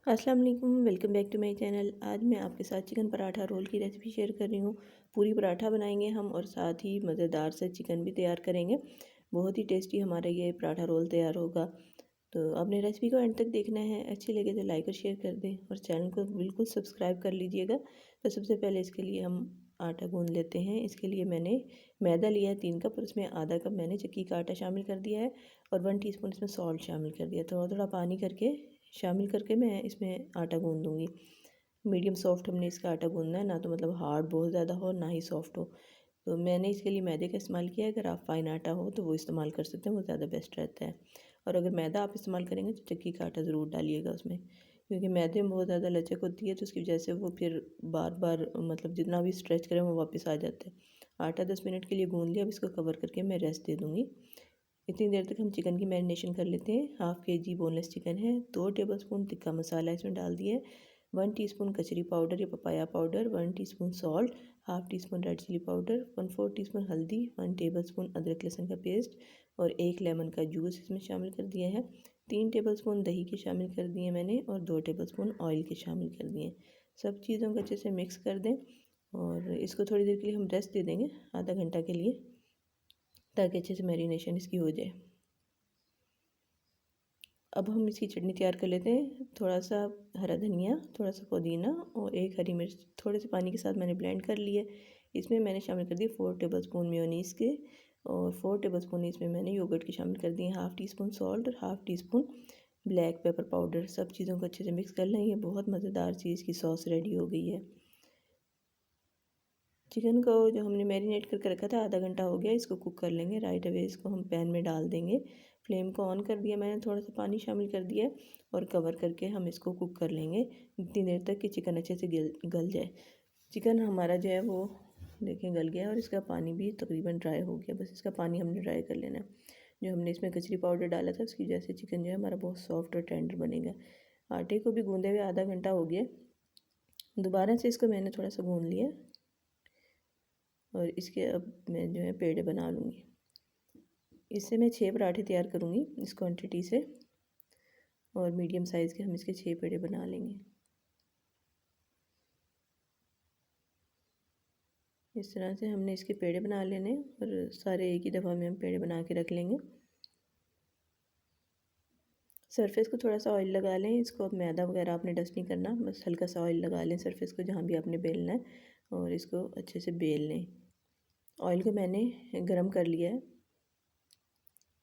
अस्सलाम वालेकुम, welcome back to my channel. आज मैं आपके साथ चिकन पराठा रोल की रेसिपी शेयर कर रही हूँ। पूरी पराठा बनाएंगे हम और साथ ही मज़ेदार से चिकन भी तैयार करेंगे। बहुत ही टेस्टी हमारा ये पराठा रोल तैयार होगा। तो आपने रेसिपी को एंड तक देखना है। अच्छी लगे तो लाइक और शेयर कर दें और चैनल को बिल्कुल सब्सक्राइब कर लीजिएगा। तो सबसे पहले इसके लिए हम आटा गूँध लेते हैं। इसके लिए मैंने मैदा लिया है 3 कप और उसमें आधा कप मैंने चक्की का आटा शामिल कर दिया है और 1 टीस्पून इसमें सॉल्ट शामिल कर दिया। थोड़ा थोड़ा पानी करके शामिल करके मैं इसमें आटा गूँध दूँगी। मीडियम सॉफ्ट हमने इसका आटा गूँधना है, ना तो मतलब हार्ड बहुत ज़्यादा हो ना ही सॉफ्ट हो। तो मैंने इसके लिए मैदे का इस्तेमाल किया है। अगर आप फाइन आटा हो तो वो इस्तेमाल कर सकते हैं, वो ज़्यादा बेस्ट रहता है। और अगर मैदा आप इस्तेमाल करेंगे तो चक्की का आटा ज़रूर डालिएगा उसमें, क्योंकि मैदे में बहुत ज़्यादा लचक होती है, तो उसकी वजह से वो फिर बार बार मतलब जितना भी स्ट्रेच करें वो वापस आ जाता है। आटा 10 मिनट के लिए गूँध लिया। अब इसको कवर करके मैं रेस्ट दे दूँगी। इतनी देर तक हम चिकन की मैरिनेशन कर लेते हैं। हाफ़ kg बोनलेस चिकन है। 2 टेबलस्पून तिक्का मसाला इसमें डाल दिया है। 1 टीस्पून कचरी पाउडर या papaya powder, 1 teaspoon salt, half teaspoon red chilli powder, 1/4 teaspoon हल्दी, 1 टेबलस्पून अदरक लहसुन का पेस्ट और 1 लेमन का जूस इसमें शामिल कर दिया है। 3 टेबलस्पून दही के शामिल कर दिए मैंने और 2 टेबलस्पून ऑयल के शामिल कर दिए। सब चीज़ों को अच्छे से मिक्स कर दें और इसको थोड़ी देर के लिए हम रेस्ट दे देंगे, आधा घंटा के लिए, ताकि अच्छे से मैरिनेशन इसकी हो जाए। अब हम इसकी चटनी तैयार कर लेते हैं। थोड़ा सा हरा धनिया, थोड़ा सा पुदीना और 1 हरी मिर्च थोड़े से पानी के साथ मैंने ब्लेंड कर लिए। इसमें मैंने शामिल कर दिए 4 टेबलस्पून मेयोनीज़ के और 4 टेबलस्पून इसमें मैंने योगर्ट के शामिल कर दिए। हाफ़ टीस्पून सॉल्ट और half teaspoon black pepper powder. सब चीज़ों को अच्छे से मिक्स कर लें। ये बहुत मज़ेदार चीज़ की सॉस रेडी हो गई है। चिकन को जो हमने मैरिनेट करके रखा था आधा घंटा हो गया, इसको कुक कर लेंगे। राइट अवे इसको हम पैन में डाल देंगे। फ्लेम को ऑन कर दिया मैंने, थोड़ा सा पानी शामिल कर दिया और कवर करके हम इसको कुक कर लेंगे इतनी देर तक कि चिकन अच्छे से गल जाए। चिकन हमारा जो है वो देखें गल गया और इसका पानी भी तकरीबन ड्राई हो गया। बस इसका पानी हमने ड्राई कर लेना है। जो हमने इसमें कचरी पाउडर डाला था उसकी वजह से चिकन जो है हमारा बहुत सॉफ्ट और टेंडर बनेगा। आटे को भी गूँधे हुए आधा घंटा हो गया। दोबारा से इसको मैंने थोड़ा सा गूँध लिया और इसके अब मैं जो है पेड़े बना लूँगी। इससे मैं 6 पराठे तैयार करूँगी इस क्वांटिटी से और मीडियम साइज़ के हम इसके 6 पेड़े बना लेंगे। इस तरह से हमने इसके पेड़े बना लेने और सारे एक ही दफ़ा में हम पेड़े बना के रख लेंगे। सरफेस को थोड़ा सा ऑयल लगा लें। इसको अब मैदा वगैरह आपने डस्ट नहीं करना, बस हल्का सा ऑयल लगा लें सरफेस को जहाँ भी आपने बेलना है और इसको अच्छे से बेल लें। ऑयल को मैंने गरम कर लिया है,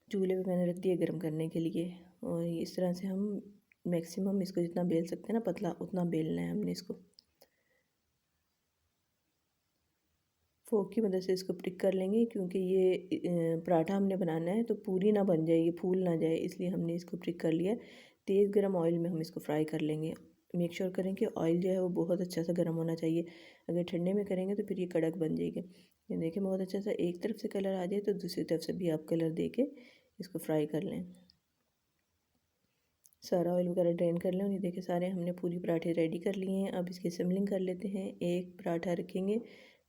चूल्हे पे मैंने रख दिया गरम करने के लिए और इस तरह से हम मैक्सिमम इसको जितना बेल सकते हैं ना पतला, उतना बेलना है हमने इसको। फोक की मदद से इसको प्रिक कर लेंगे, क्योंकि ये पराठा हमने बनाना है तो पूरी ना बन जाए, ये फूल ना जाए, इसलिए हमने इसको प्रिक कर लिया। तेज़ गरम ऑयल में हम इसको फ्राई कर लेंगे। मेक श्योर करें कि ऑयल जो है वो बहुत अच्छा सा गर्म होना चाहिए। अगर ठंडे में करेंगे तो फिर ये कड़क बन जाएगी। ये देखिए बहुत अच्छा सा एक तरफ से कलर आ जाए तो दूसरी तरफ से भी आप कलर दे के इसको फ्राई कर लें। सारा ऑयल वगैरह ड्रेन कर लें और ये देखिए सारे हमने पूरी पराठे रेडी कर लिए हैं। अब इसकी सिमलिंग कर लेते हैं। एक पराठा रखेंगे,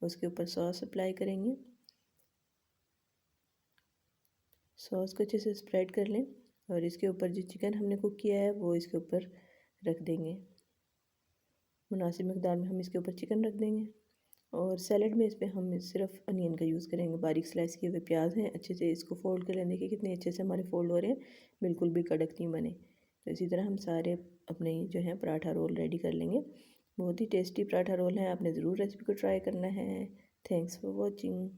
उसके ऊपर सॉस अप्लाई करेंगे। सॉस को अच्छे से स्प्रेड कर लें और इसके ऊपर जो चिकन हमने कुक किया है वो इसके ऊपर रख देंगे। मुनासिब मकदार में हम इसके ऊपर चिकन रख देंगे और सैलड में इस पर हम सिर्फ अनियन का यूज़ करेंगे। बारीक स्लाइस किए हुए प्याज हैं, अच्छे से इसको फोल्ड कर लें। देखिए कितने अच्छे से हमारे फोल्ड हो रहे हैं, बिल्कुल भी कड़क नहीं बने। तो इसी तरह हम सारे अपने जो है पराठा रोल रेडी कर लेंगे। बहुत ही टेस्टी पराठा रोल है, आपने ज़रूर रेसिपी को ट्राई करना है। Thanks for watching.